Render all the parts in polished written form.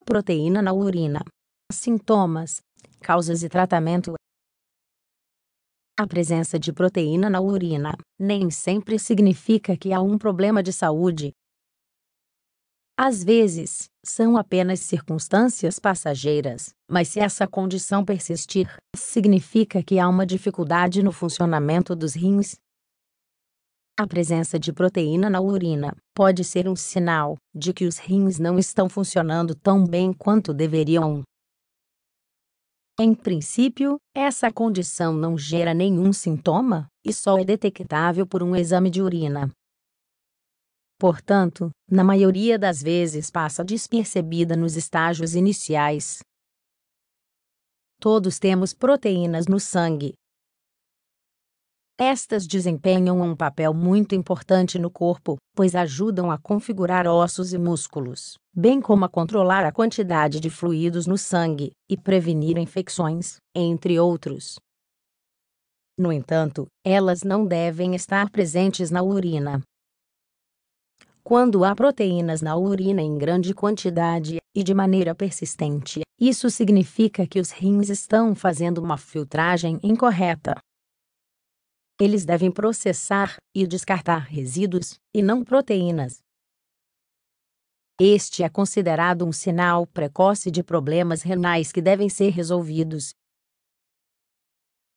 Proteína na urina. Sintomas, causas e tratamento. A presença de proteína na urina nem sempre significa que há um problema de saúde. Às vezes, são apenas circunstâncias passageiras, mas se essa condição persistir, significa que há uma dificuldade no funcionamento dos rins. A presença de proteína na urina pode ser um sinal de que os rins não estão funcionando tão bem quanto deveriam. Em princípio, essa condição não gera nenhum sintoma e só é detectável por um exame de urina. Portanto, na maioria das vezes passa despercebida nos estágios iniciais. Todos temos proteínas no sangue. Estas desempenham um papel muito importante no corpo, pois ajudam a configurar ossos e músculos, bem como a controlar a quantidade de fluidos no sangue e prevenir infecções, entre outros. No entanto, elas não devem estar presentes na urina. Quando há proteínas na urina em grande quantidade e de maneira persistente, isso significa que os rins estão fazendo uma filtragem incorreta. Eles devem processar e descartar resíduos, e não proteínas. Este é considerado um sinal precoce de problemas renais que devem ser resolvidos.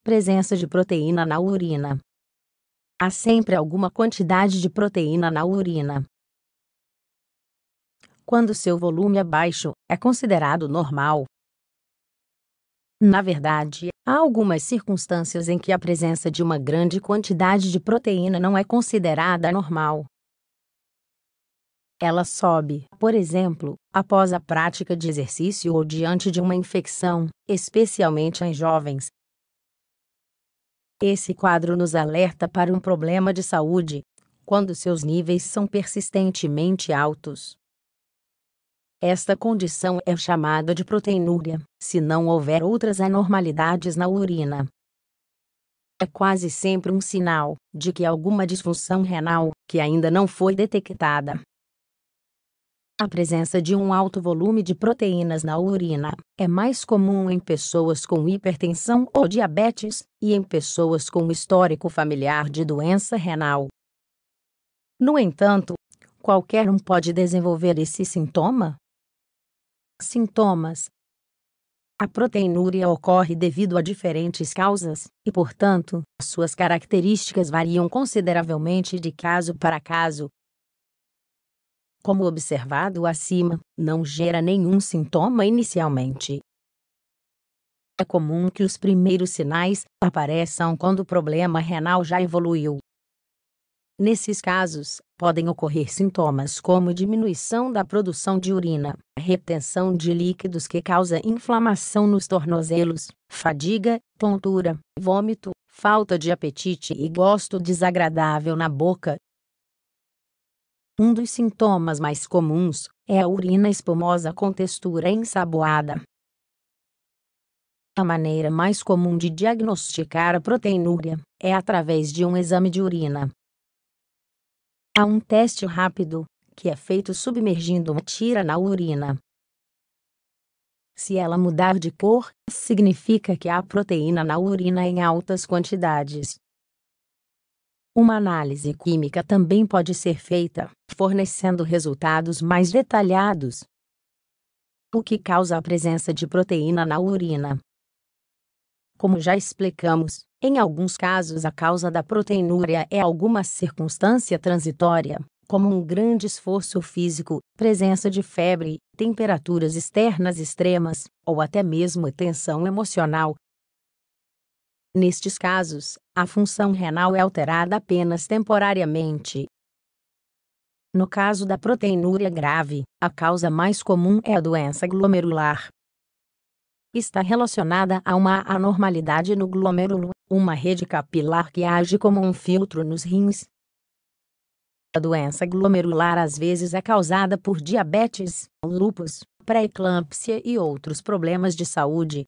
Presença de proteína na urina. Há sempre alguma quantidade de proteína na urina. Quando seu volume é baixo, é considerado normal. Na verdade, há algumas circunstâncias em que a presença de uma grande quantidade de proteína não é considerada normal. Ela sobe, por exemplo, após a prática de exercício ou diante de uma infecção, especialmente em jovens. Esse quadro nos alerta para um problema de saúde, quando seus níveis são persistentemente altos. Esta condição é chamada de proteinúria, se não houver outras anormalidades na urina. É quase sempre um sinal de que há alguma disfunção renal que ainda não foi detectada. A presença de um alto volume de proteínas na urina é mais comum em pessoas com hipertensão ou diabetes e em pessoas com histórico familiar de doença renal. No entanto, qualquer um pode desenvolver esse sintoma. Sintomas. A proteinúria ocorre devido a diferentes causas, e, portanto, suas características variam consideravelmente de caso para caso. Como observado acima, não gera nenhum sintoma inicialmente. É comum que os primeiros sinais apareçam quando o problema renal já evoluiu. Nesses casos, podem ocorrer sintomas como diminuição da produção de urina, retenção de líquidos que causa inflamação nos tornozelos, fadiga, tontura, vômito, falta de apetite e gosto desagradável na boca. Um dos sintomas mais comuns é a urina espumosa com textura ensaboada. A maneira mais comum de diagnosticar a proteinúria é através de um exame de urina. Há um teste rápido, que é feito submergindo uma tira na urina. Se ela mudar de cor, significa que há proteína na urina em altas quantidades. Uma análise química também pode ser feita, fornecendo resultados mais detalhados. O que causa a presença de proteína na urina? Como já explicamos, em alguns casos a causa da proteinúria é alguma circunstância transitória, como um grande esforço físico, presença de febre, temperaturas externas extremas, ou até mesmo tensão emocional. Nestes casos, a função renal é alterada apenas temporariamente. No caso da proteinúria grave, a causa mais comum é a doença glomerular. Está relacionada a uma anormalidade no glômerulo, uma rede capilar que age como um filtro nos rins. A doença glomerular às vezes é causada por diabetes, lúpus, pré-eclâmpsia e outros problemas de saúde.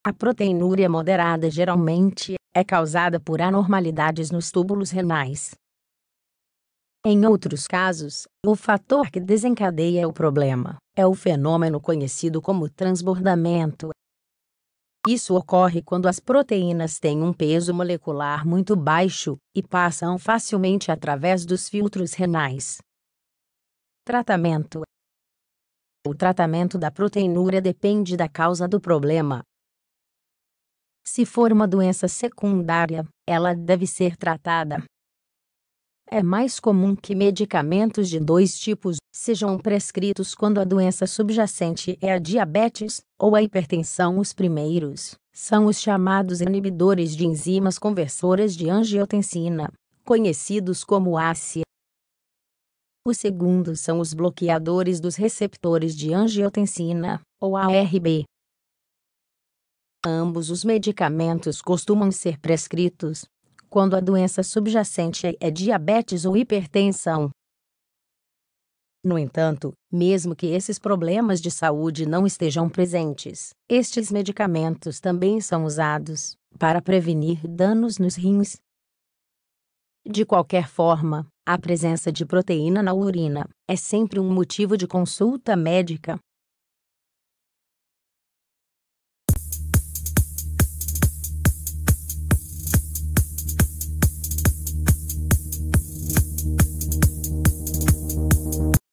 A proteinúria moderada geralmente é causada por anormalidades nos túbulos renais. Em outros casos, o fator que desencadeia o problema é o fenômeno conhecido como transbordamento. Isso ocorre quando as proteínas têm um peso molecular muito baixo e passam facilmente através dos filtros renais. Tratamento: o tratamento da proteinúria depende da causa do problema. Se for uma doença secundária, ela deve ser tratada. É mais comum que medicamentos de dois tipos sejam prescritos quando a doença subjacente é a diabetes ou a hipertensão. Os primeiros são os chamados inibidores de enzimas conversoras de angiotensina, conhecidos como ACE. Os segundos são os bloqueadores dos receptores de angiotensina, ou ARB. Ambos os medicamentos costumam ser prescritos quando a doença subjacente é diabetes ou hipertensão. No entanto, mesmo que esses problemas de saúde não estejam presentes, estes medicamentos também são usados para prevenir danos nos rins. De qualquer forma, a presença de proteína na urina é sempre um motivo de consulta médica.